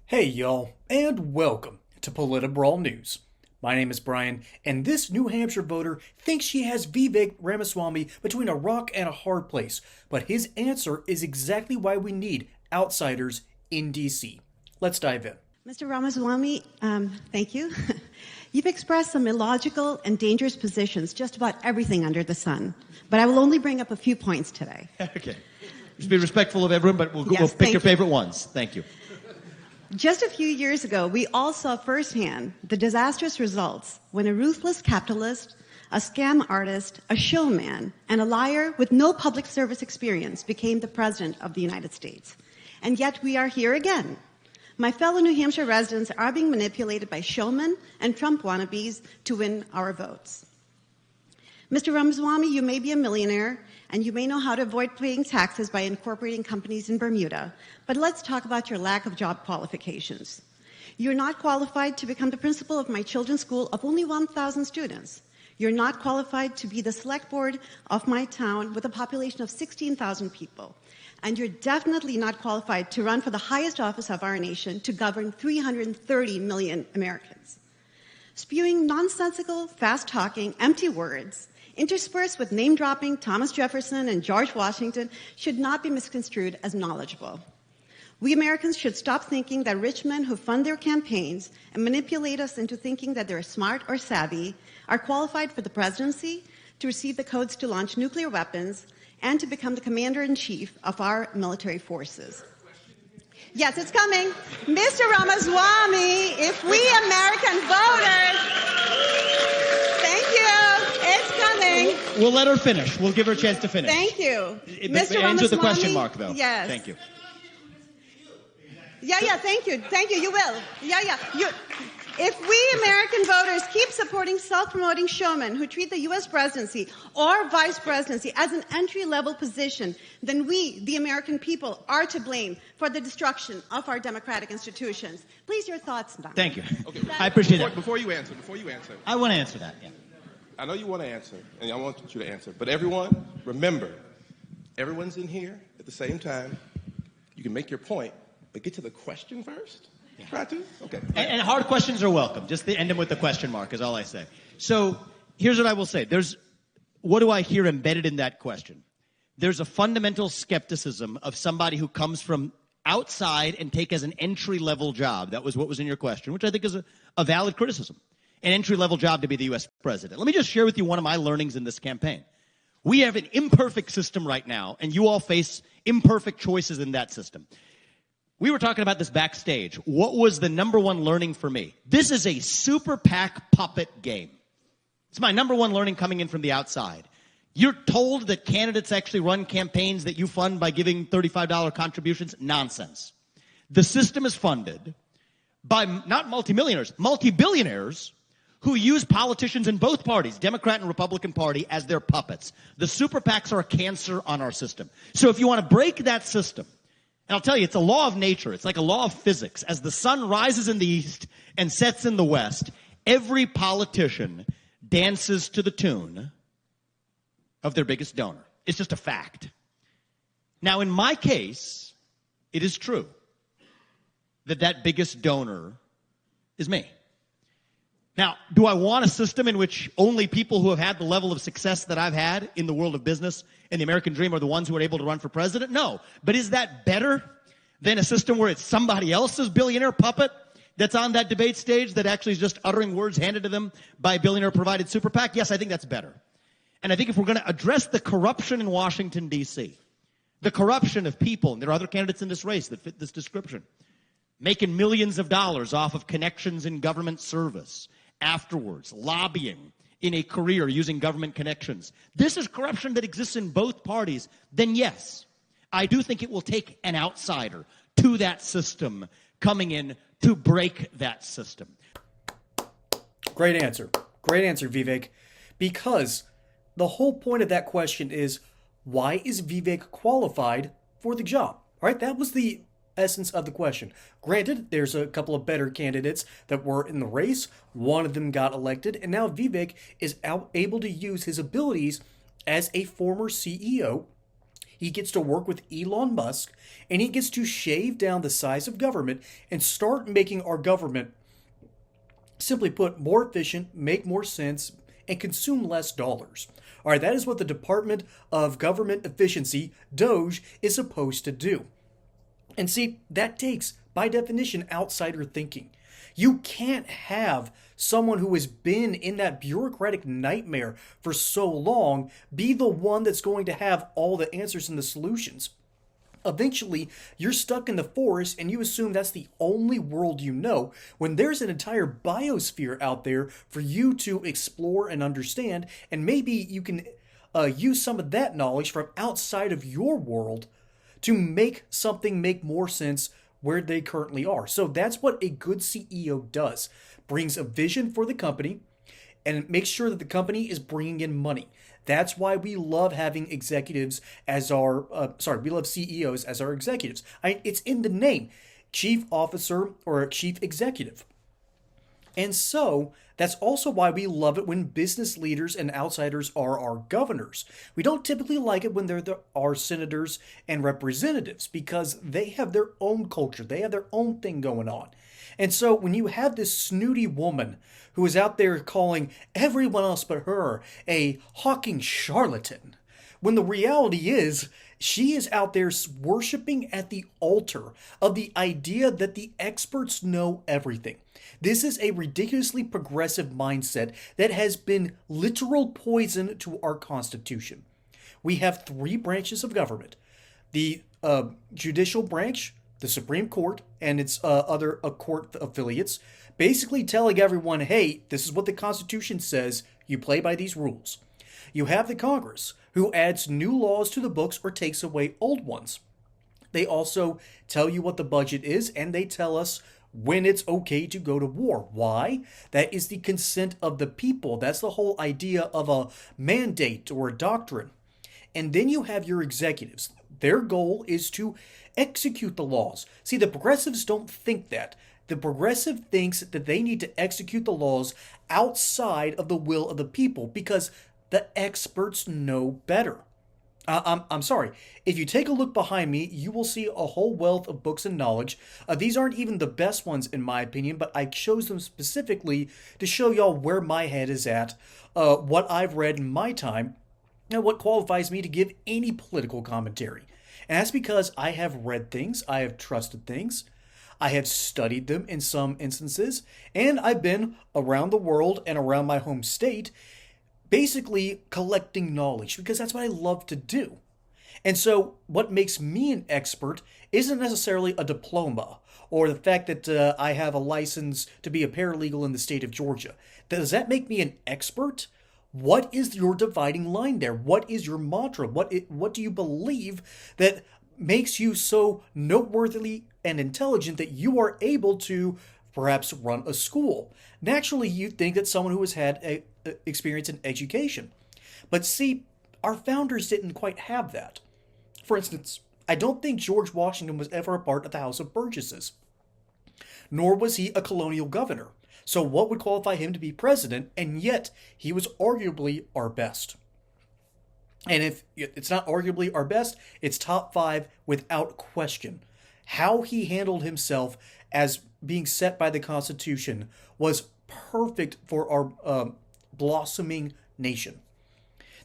Hey y'all, and welcome to Politibrawl News. My name is Brian, and this New Hampshire voter thinks she has Vivek Ramaswamy between a rock and a hard place, but his answer is exactly why we need outsiders in DC. Let's dive in. Mr. Ramaswamy, thank you. You've expressed some illogical and dangerous positions just about everything under the sun, but I will only bring up a few points today. Okay. Just be respectful of everyone, but we'll Yes, pick your you. favorite ones. Thank you. Just a few years ago, we all saw firsthand the disastrous results when a ruthless capitalist, a scam artist, a showman, and a liar with no public service experience became the president of the United States. And yet we are here again. My fellow New Hampshire residents are being manipulated by showmen and Trump wannabes to win our votes. Mr. Ramaswamy, you may be a millionaire, and you may know how to avoid paying taxes by incorporating companies in Bermuda, but let's talk about your lack of job qualifications. You're not qualified to become the principal of my children's school of only 1,000 students. You're not qualified to be the select board of my town with a population of 16,000 people. And you're definitely not qualified to run for the highest office of our nation to govern 330 million Americans. Spewing nonsensical, fast-talking, empty words interspersed with name-dropping Thomas Jefferson and George Washington should not be misconstrued as knowledgeable. We Americans should stop thinking that rich men who fund their campaigns and manipulate us into thinking that they're smart or savvy are qualified for the presidency, to receive the codes to launch nuclear weapons, and to become the commander-in-chief of our military forces. Yes, it's coming. Mr. Ramaswamy, if we American voters... Thank you. It's coming. We'll let her finish. We'll give her a chance to finish. Thank you. It ends with a question mark, though. Yes. Thank you. Yeah, thank you. Thank you. You will. If we American voters keep supporting self-promoting showmen who treat the U.S. presidency or vice presidency as an entry-level position, then we, the American people, are to blame for the destruction of our democratic institutions. Please, your thoughts, Don. Thank you. Okay. I appreciate that. Before you answer, I want to answer that, yeah. I know you want to answer, and I want you to answer, but everyone, remember, everyone's in here at the same time. You can make your point, but get to the question first. Yeah. Try to? Okay. And hard questions are welcome. Just end them with the question mark is all I say. So here's what I will say. What do I hear embedded in that question? There's a fundamental skepticism of somebody who comes from outside and take as an entry-level job. That was what was in your question, which I think is a valid criticism. An entry-level job to be the U.S. president. Let me just share with you one of my learnings in this campaign. We have an imperfect system right now, and you all face imperfect choices in that system. We were talking about this backstage. What was the number one learning for me? This is a super PAC puppet game. It's my number one learning coming in from the outside. You're told that candidates actually run campaigns that you fund by giving $35 contributions? Nonsense. The system is funded by not multimillionaires, multi-billionaires who use politicians in both parties, Democrat and Republican Party, as their puppets. The super PACs are a cancer on our system. So if you want to break that system, and I'll tell you, it's a law of nature. It's like a law of physics. As the sun rises in the east and sets in the west, every politician dances to the tune of their biggest donor. It's just a fact. Now, in my case, it is true that biggest donor is me. Now, do I want a system in which only people who have had the level of success that I've had in the world of business and the American dream are the ones who are able to run for president? No. But is that better than a system where it's somebody else's billionaire puppet that's on that debate stage that actually is just uttering words handed to them by a billionaire-provided super PAC? Yes, I think that's better. And I think if we're going to address the corruption in Washington, D.C., the corruption of people, and there are other candidates in this race that fit this description, making millions of dollars off of connections in government service, afterwards, lobbying in a career using government connections. This is corruption that exists in both parties. Then yes, I do think it will take an outsider to that system coming in to break that system. Great answer. Great answer, Vivek. Because the whole point of that question is, why is Vivek qualified for the job? All right, that was the essence of the question. Granted, there's a couple of better candidates that were in the race. One of them got elected, and now Vivek is able to use his abilities as a former CEO He gets to work with Elon Musk, and he gets to shave down the size of government and start making our government, simply put, more efficient, make more sense, and consume less dollars. All right, that is what the Department of Government Efficiency, DOGE, is supposed to do. And see, that takes, by definition, outsider thinking. You can't have someone who has been in that bureaucratic nightmare for so long be the one that's going to have all the answers and the solutions. Eventually, you're stuck in the forest and you assume that's the only world you know, when there's an entire biosphere out there for you to explore and understand, and maybe you can use some of that knowledge from outside of your world to make something make more sense where they currently are. So that's what a good CEO does. Brings a vision for the company and makes sure that the company is bringing in money. That's why we love having executives as our, we love CEOs as our executives. It's in the name, chief officer or chief executive. And so that's also why we love it when business leaders and outsiders are our governors. We don't typically like it when they're our senators and representatives because they have their own culture. They have their own thing going on. And so when you have this snooty woman who is out there calling everyone else but her a hawking charlatan, when the reality is she is out there worshiping at the altar of the idea that the experts know everything. This is a ridiculously progressive mindset that has been literal poison to our Constitution. We have three branches of government: the judicial branch, the Supreme Court, and its other court affiliates, basically telling everyone, hey, this is what the Constitution says, you play by these rules. You have the Congress, who adds new laws to the books or takes away old ones. They also tell you what the budget is, and they tell us when it's okay to go to war. Why? That is the consent of the people. That's the whole idea of a mandate or a doctrine. And then you have your executives. Their goal is to execute the laws. See, the progressives don't think that. The progressive thinks that they need to execute the laws outside of the will of the people because the experts know better. I'm sorry. If you take a look behind me, you will see a whole wealth of books and knowledge. These aren't even the best ones in my opinion, but I chose them specifically to show y'all where my head is at, what I've read in my time, and what qualifies me to give any political commentary. And that's because I have read things, I have trusted things, I have studied them in some instances, and I've been around the world and around my home state basically collecting knowledge because that's what I love to do. And so what makes me an expert isn't necessarily a diploma or the fact that I have a license to be a paralegal in the state of Georgia. Does that make me an expert? What is your dividing line there? What is your mantra? What do you believe that makes you so noteworthy and intelligent that you are able to perhaps run a school? Naturally, you'd think that someone who has had experience in education. But see, our founders didn't quite have that. For instance, I don't think George Washington was ever a part of the House of Burgesses, nor was he a colonial governor. So what would qualify him to be president? And yet, he was arguably our best. And if it's not arguably our best, it's top 5 without question. How he handled himself as being set by the Constitution was perfect for our blossoming nation.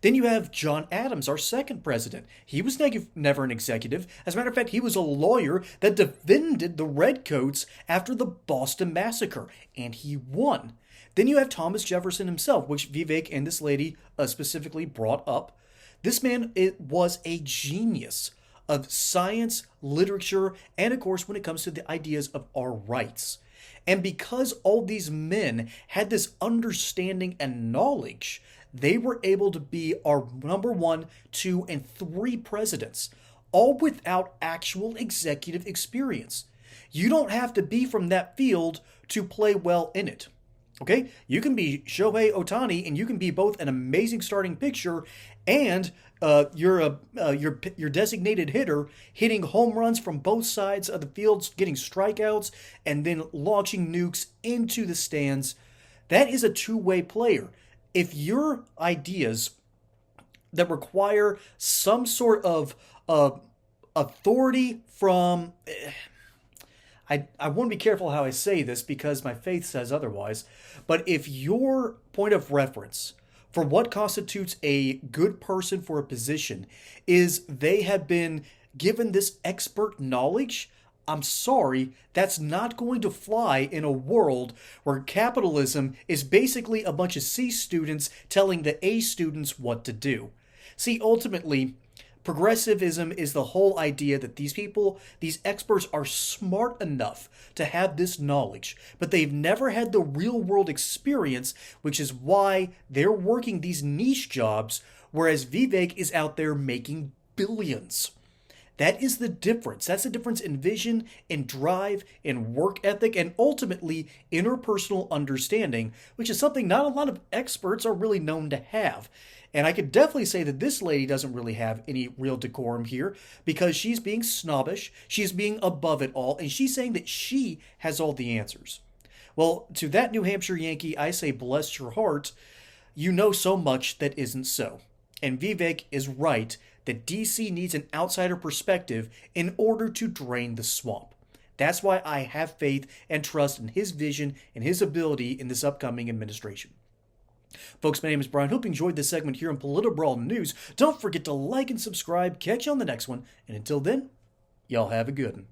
Then you have John Adams, our second president. He was never an executive. As a matter of fact, he was a lawyer that defended the Redcoats after the Boston Massacre, and he won. Then you have Thomas Jefferson himself, which Vivek and this lady specifically brought up. This man was a genius of science, literature, and of course when it comes to the ideas of our rights. And because all these men had this understanding and knowledge, they were able to be our number 1, 2, and 3 presidents, all without actual executive experience. You don't have to be from that field to play well in it. Okay? You can be Shohei Ohtani, and you can be both an amazing starting pitcher and you're your designated hitter, hitting home runs from both sides of the fields, getting strikeouts, and then launching nukes into the stands. That is a two-way player. If your ideas that require some sort of authority from... I want to be careful how I say this because my faith says otherwise, but if your point of reference for what constitutes a good person for a position is they have been given this expert knowledge, I'm sorry, that's not going to fly in a world where capitalism is basically a bunch of C students telling the A students what to do. See, ultimately, progressivism is the whole idea that these people, these experts, are smart enough to have this knowledge, but they've never had the real world experience, which is why they're working these niche jobs, whereas Vivek is out there making billions. That is the difference. That's the difference in vision, in drive, in work ethic, and ultimately interpersonal understanding, which is something not a lot of experts are really known to have. And I could definitely say that this lady doesn't really have any real decorum here because she's being snobbish, she's being above it all, and she's saying that she has all the answers. Well, to that New Hampshire Yankee, I say bless your heart. You know so much that isn't so. And Vivek is right that DC needs an outsider perspective in order to drain the swamp. That's why I have faith and trust in his vision and his ability in this upcoming administration. Folks, my name is Brian. Hope you enjoyed this segment here on Politibrawl News. Don't forget to like and subscribe. Catch you on the next one. And until then, y'all have a good one.